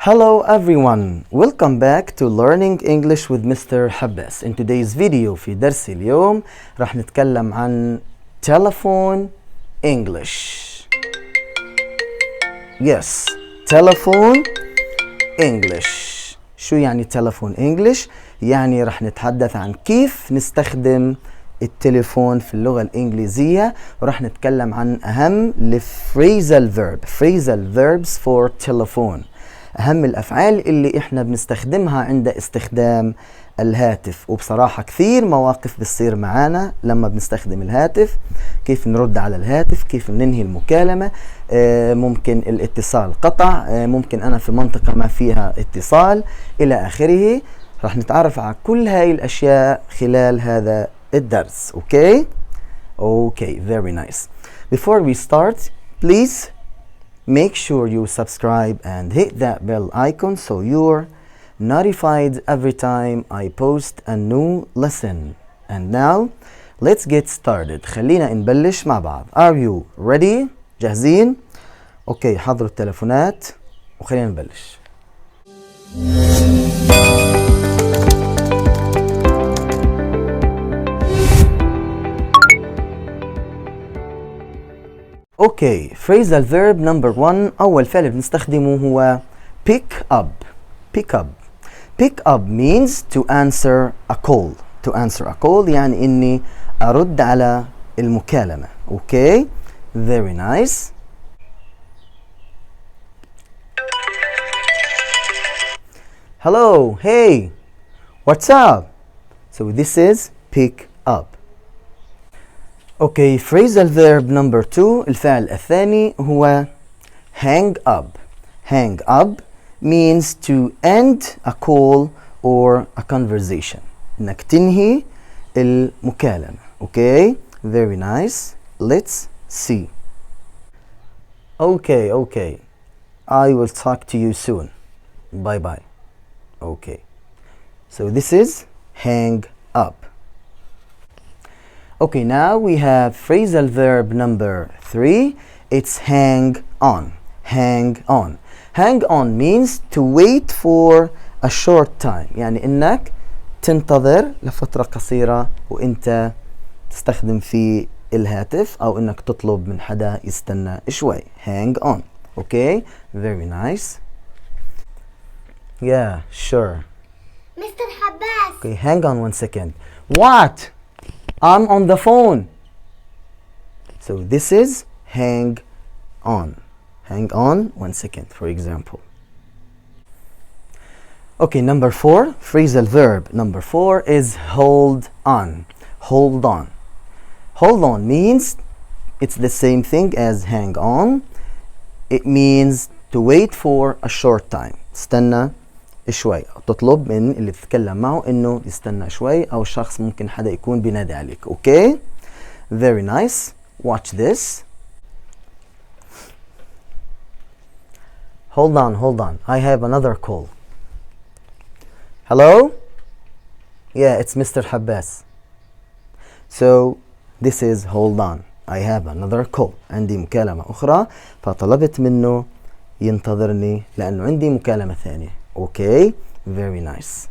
Hello everyone, welcome back to Learning English with Mr. Habbas. In today's video في درس اليوم راح نتكلم عن telephone English. Yes, telephone English. شو يعني telephone English؟ يعني راح نتحدث عن كيف نستخدم التليفون في اللغة الإنجليزية، وراح نتكلم عن أهم phrasal verbs for telephone، أهم الأفعال اللي إحنا بنستخدمها عند استخدام الهاتف. وبصراحة كثير مواقف بتصير معانا لما بنستخدم الهاتف، كيف نرد على الهاتف، كيف ننهي المكالمة، ممكن الاتصال قطع، ممكن أنا في منطقة ما فيها اتصال إلى آخره. راح نتعرف على كل هاي الأشياء خلال هذا الدرس. Okay, very nice. Before we start, please make sure you subscribe and hit that bell icon so you're notified every time I post a new lesson. And now, let's get started. خلينا نبلش مع بعض. Are you ready? جاهزين؟ Okay, حضروا التلفونات وخلينا نبلش. Okay, phrasal verb number 1. أول فعل بنستخدمه هو pick up. Pick up means to answer a call. To answer a call يعني إني أرد على المكالمة. Okay, very nice. Hello, hey, what's up? So this is pick up. Okay, phrasal verb number 2. الفعل الثاني هو hang up. Hang up means to end a call or a conversation. إنك تنهي المكالمة. Okay, very nice. Let's see. Okay. I will talk to you soon. Bye bye. Okay. So this is hang up. Okay, now we have phrasal verb number 3. It's hang on. Hang on. Hang on means to wait for a short time. يعني إنك تنتظر لفترة قصيرة وإنت تستخدم في الهاتف، أو إنك تطلب من حدا يستنى شوي. Hang on. Okay, very nice. Yeah, sure. Mr. Habbas. Okay, hang on 1 second. What? I'm on the phone. So this is hang on. Hang on 1 second, for example. Okay, number 4, phrasal verb number 4 is hold on. Hold on. Hold on means it's the same thing as hang on. It means to wait for a short time. استنى شوي، تطلب من اللي تتكلم معه انه يستنى شوي، او شخص ممكن حدا يكون بينادي عليك. Okay, very nice. Watch this. Hold on. I have another call. Hello? Yeah, it's Mr. Habbas. So this is hold on. I have another call. عندي مكالمة أخرى، فطلبت منه ينتظرني لأنه عندي مكالمة ثانية. Okay, very nice.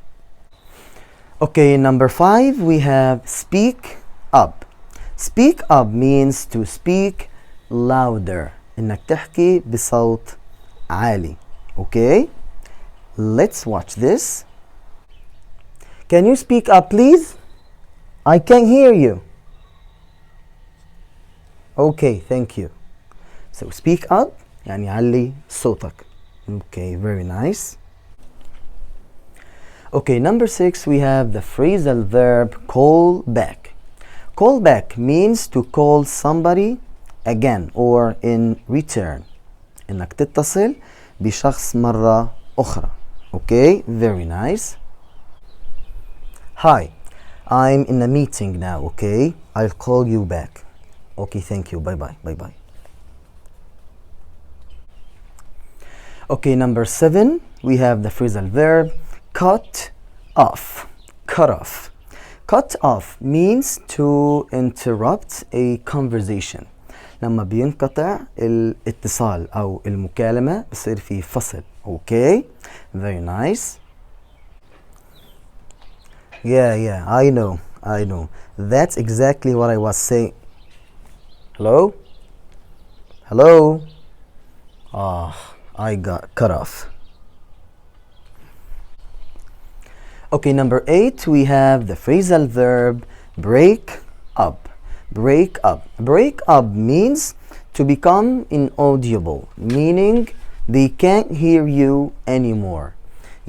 Okay, number 5 we have speak up. Speak up means to speak louder. إنك تحكي بصوت عالي. Okay, let's watch this. Can you speak up please? I can't hear you. Okay, thank you. So speak up يعني علي صوتك. Okay, very nice. Okay, number 6 we have the phrasal verb call back. Call back means to call somebody again or in return. إنك تتصل بشخص مرة أخرى. Okay, very nice. Hi, I'm in a meeting now, okay? I'll call you back. Okay, thank you. Bye bye. Okay, number 7 we have the phrasal verb cut off. Cut off. Cut off means to interrupt a conversation. لما بينقطع الاتصال أو المكالمة بصير في فصل. Okay, very nice. Yeah, I know. That's exactly what I was saying. Hello? I got cut off. Okay, number 8, we have the phrasal verb break up. Break up. Break up means to become inaudible, meaning they can't hear you anymore.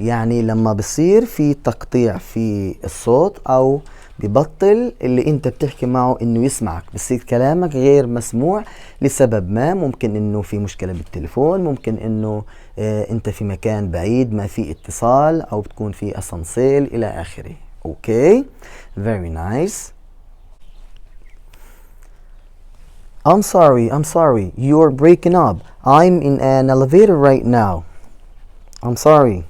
يعني لما بصير في تقطيع في الصوت أو ببطل اللي انت بتحكي معه انه يسمعك، بصير كلامك غير مسموع لسبب ما. ممكن انه في مشكلة بالتليفون، ممكن انه انت في مكان بعيد ما في اتصال، او بتكون في اسانسير الى اخره. Okay, very nice. I'm sorry, you're breaking up. I'm in an elevator right now. I'm sorry.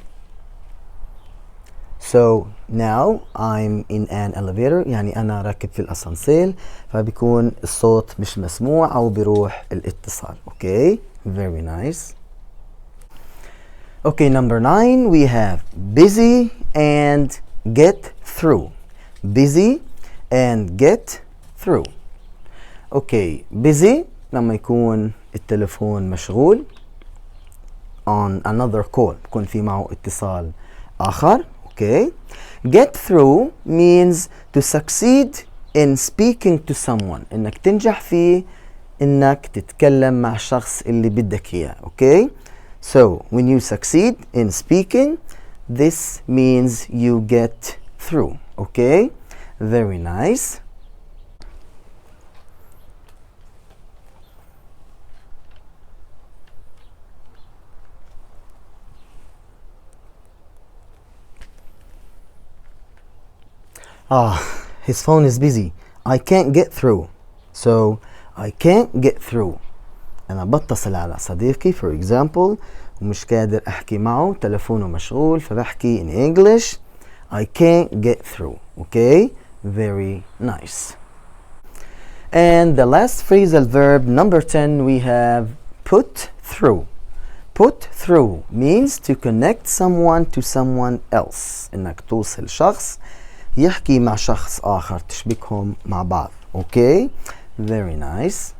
So now I'm in an elevator، يعني أنا راكب في الأسانسير، فبيكون الصوت مش مسموع أو بيروح الاتصال. Okay, very nice. Okay, number 9, we have busy and get through. Busy and get through. Okay, busy لما يكون التليفون مشغول on another call، بيكون في معه اتصال آخر. Okay. Get through means to succeed in speaking to someone. إنك تنجح في إنك تتكلم مع الشخص اللي بدك إياه. Okay. So when you succeed in speaking, this means you get through. Okay. Very nice. His phone is busy. I can't get through. So I can't get through. أنا بتصل على صديقي for example ومش قادر أحكي معه، تلفونه مشغول، فبحكي in English I can't get through. Okay, very nice. And the last phrasal verb number 10, we have put through. Put through means to connect someone to someone else. إنك توصل شخص يحكي مع شخص آخر، تشبكهم مع بعض. Okay, very nice.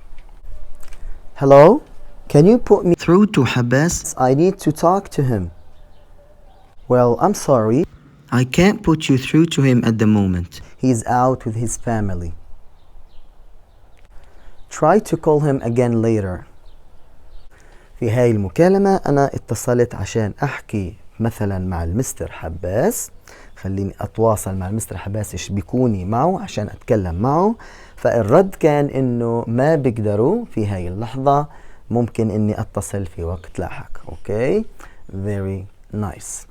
Hello, can you put me through to Habbas? I need to talk to him. Well, I'm sorry, I can't put you through to him at the moment. He's out with his family. Try to call him again later. في هاي المكالمة أنا اتصلت عشان أحكي مثلا مع المستر حباس، خليني أتواصل مع المستر حباس يشبكوني معه عشان أتكلم معه، فالرد كان إنه ما بيقدروا في هاي اللحظة، ممكن إني أتصل في وقت لاحق. Okay, very nice.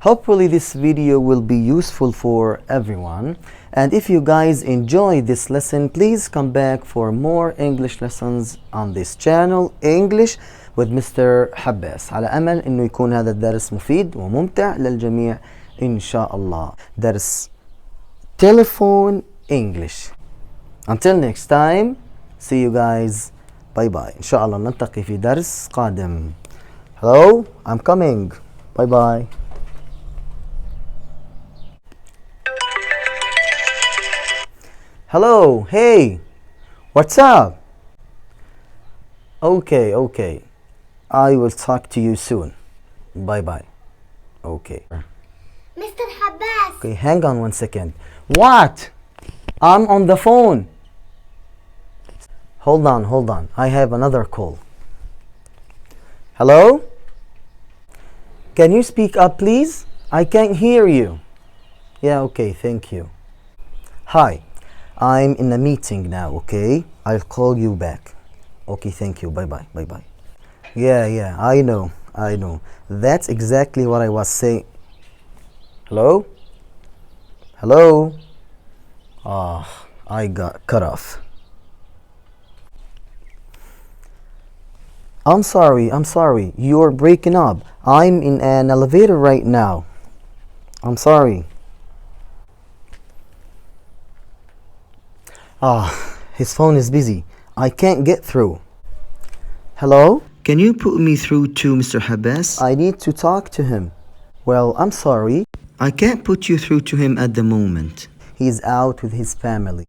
Hopefully this video will be useful for everyone, and if you guys enjoy this lesson, please come back for more English lessons on this channel, English with Mr. Habbas. على أمل إنه يكون هذا الدرس مفيد وممتع للجميع إن شاء الله. درس Telephone English. Until next time, see you guys. Bye bye. إن شاء الله نلتقي في درس قادم. Hello, I'm coming. Bye bye. Hello, hey, what's up? Okay. I will talk to you soon. Bye bye. Okay. Mr. Habbas. Okay, hang on 1 second. What? I'm on the phone. Hold on. I have another call. Hello? Can you speak up, please? I can't hear you. Yeah, okay, thank you. Hi, I'm in a meeting now, okay? I'll call you back. Okay, thank you. Bye-bye. Yeah, I know. That's exactly what I was saying. Hello? I got cut off. I'm sorry. You're breaking up. I'm in an elevator right now. I'm sorry. His phone is busy. I can't get through. Hello? Can you put me through to Mr. Habbas? I need to talk to him. Well, I'm sorry. I can't put you through to him at the moment. He's out with his family.